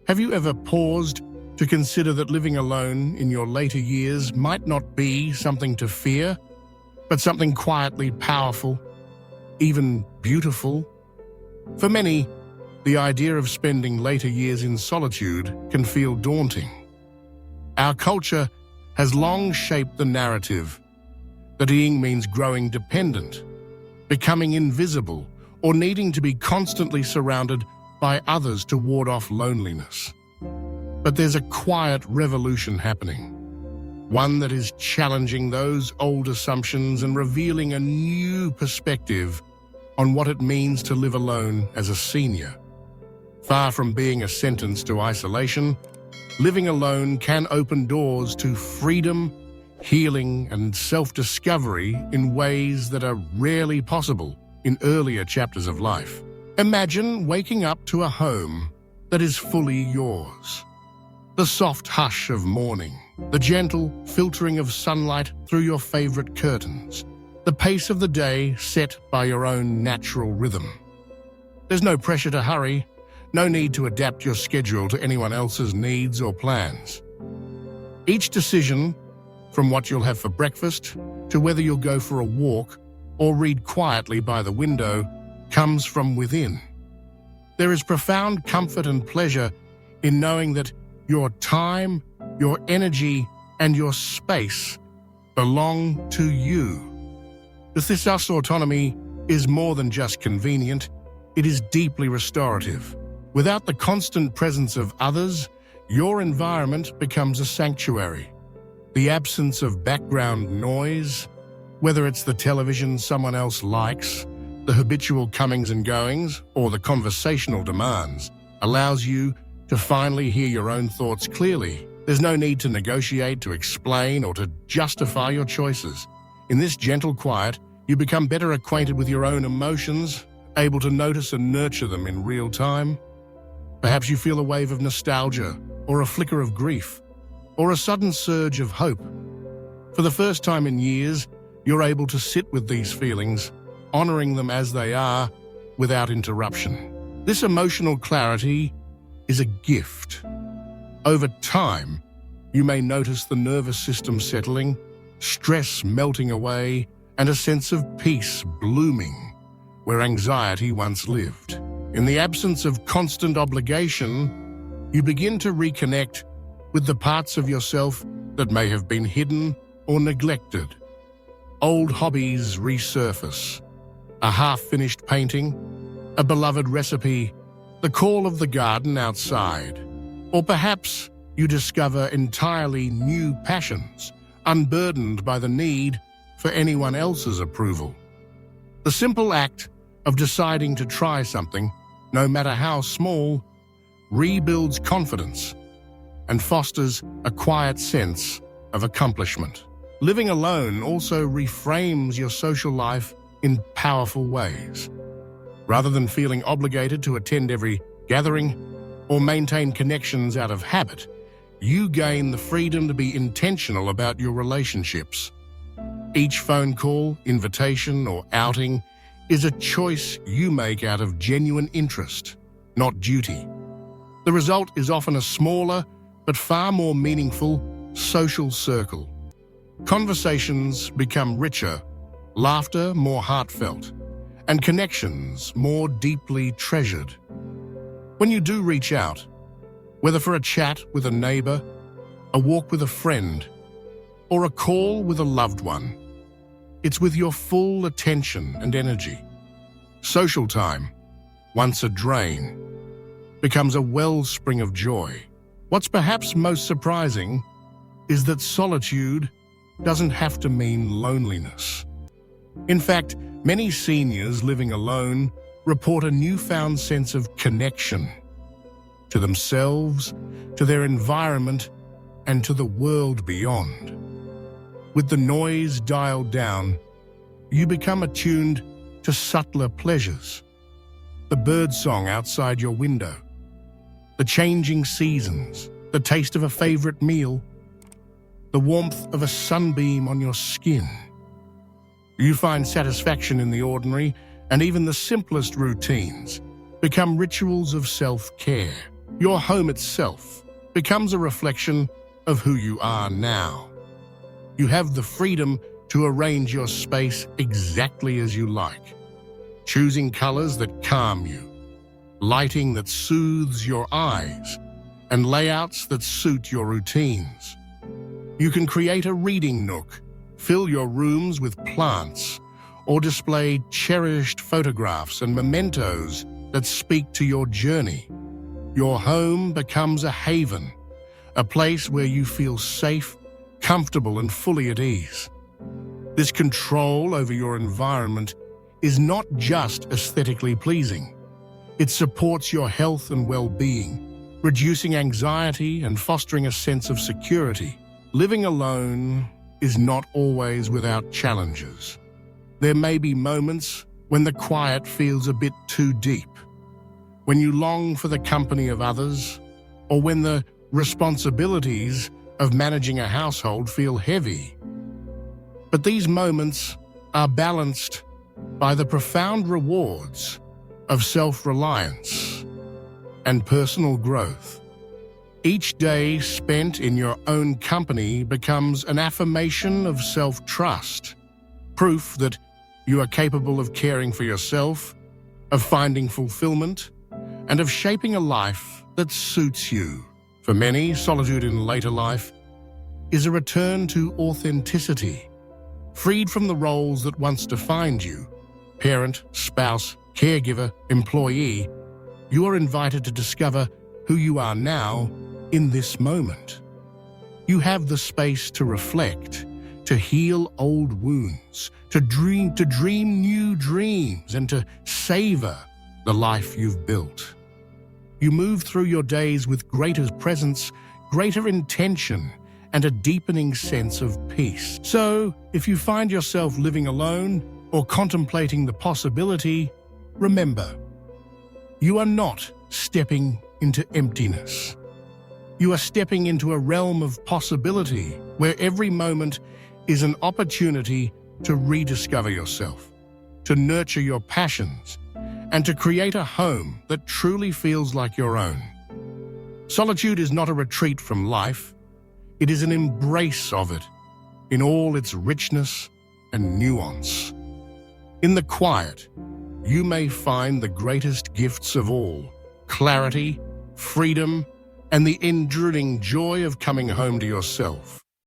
Have you ever paused to consider that living alone in your later years might not be something to fear, but something quietly powerful, even beautiful? For many, the idea of spending later years in solitude can feel daunting. Our culture has long shaped the narrative that being means growing dependent, becoming invisible, or needing to be constantly surrounded by others to ward off loneliness. But there's a quiet revolution happening, one that is challenging those old assumptions and revealing a new perspective on what it means to live alone as a senior. Far from being a sentence to isolation, living alone can open doors to freedom, healing, and self-discovery in ways that are rarely possible in earlier chapters of life. Imagine waking up to a home that is fully yours. The soft hush of morning, the gentle filtering of sunlight through your favorite curtains, the pace of the day set by your own natural rhythm. There's no pressure to hurry, no need to adapt your schedule to anyone else's needs or plans. Each decision, from what you'll have for breakfast to whether you'll go for a walk or read quietly by the window, comes from within. There is profound comfort and pleasure in knowing that your time, your energy, and your space belong to you. This autonomy is more than just convenient, it is deeply restorative. Without the constant presence of others, your environment becomes a sanctuary. The absence of background noise, whether it's the television someone else likes, the habitual comings and goings, or the conversational demands, allows you to finally hear your own thoughts clearly. There's no need to negotiate, to explain, or to justify your choices. In this gentle quiet, you become better acquainted with your own emotions, able to notice and nurture them in real time. Perhaps you feel a wave of nostalgia, or a flicker of grief, or a sudden surge of hope. For the first time in years, you're able to sit with these feelings, honoring them as they are, without interruption. This emotional clarity is a gift. Over time, you may notice the nervous system settling, stress melting away, and a sense of peace blooming where anxiety once lived. In the absence of constant obligation, you begin to reconnect with the parts of yourself that may have been hidden or neglected. Old hobbies resurface. A half-finished painting, a beloved recipe, the call of the garden outside. Or perhaps you discover entirely new passions, unburdened by the need for anyone else's approval. The simple act of deciding to try something, no matter how small, rebuilds confidence and fosters a quiet sense of accomplishment. Living alone also reframes your social life in powerful ways. Rather than feeling obligated to attend every gathering or maintain connections out of habit, you gain the freedom to be intentional about your relationships. Each phone call, invitation, or outing is a choice you make out of genuine interest, not duty. The result is often a smaller, but far more meaningful social circle. Conversations become richer, laughter more heartfelt, and connections more deeply treasured. When you do reach out, whether for a chat with a neighbor, a walk with a friend, or a call with a loved one, it's with your full attention and energy. Social time, once a drain, becomes a wellspring of joy. What's perhaps most surprising is that solitude doesn't have to mean loneliness. In fact, many seniors living alone report a newfound sense of connection to themselves, to their environment, and to the world beyond. With the noise dialed down, you become attuned to subtler pleasures. The birdsong outside your window, the changing seasons, the taste of a favorite meal, the warmth of a sunbeam on your skin. You find satisfaction in the ordinary, and even the simplest routines become rituals of self-care. Your home itself becomes a reflection of who you are now. You have the freedom to arrange your space exactly as you like, choosing colors that calm you, lighting that soothes your eyes, and layouts that suit your routines. You can create a reading nook, fill your rooms with plants, or display cherished photographs and mementos that speak to your journey. Your home becomes a haven, a place where you feel safe, comfortable, and fully at ease. This control over your environment is not just aesthetically pleasing. It supports your health and well-being, reducing anxiety and fostering a sense of security. Living alone is not always without challenges. There may be moments when the quiet feels a bit too deep, when you long for the company of others, or when the responsibilities of managing a household feel heavy. But these moments are balanced by the profound rewards of self-reliance and personal growth. Each day spent in your own company becomes an affirmation of self-trust, proof that you are capable of caring for yourself, of finding fulfillment, and of shaping a life that suits you. For many, solitude in later life is a return to authenticity. Freed from the roles that once defined you, parent, spouse, caregiver, employee, you are invited to discover who you are now in this moment. You have the space to reflect, to heal old wounds, to dream new dreams, and to savor the life you've built. You move through your days with greater presence, greater intention, and a deepening sense of peace. So, if you find yourself living alone or contemplating the possibility, remember, you are not stepping into emptiness. You are stepping into a realm of possibility where every moment is an opportunity to rediscover yourself, to nurture your passions, and to create a home that truly feels like your own. Solitude is not a retreat from life. It is an embrace of it in all its richness and nuance. In the quiet, you may find the greatest gifts of all: clarity, freedom, and the enduring joy of coming home to yourself.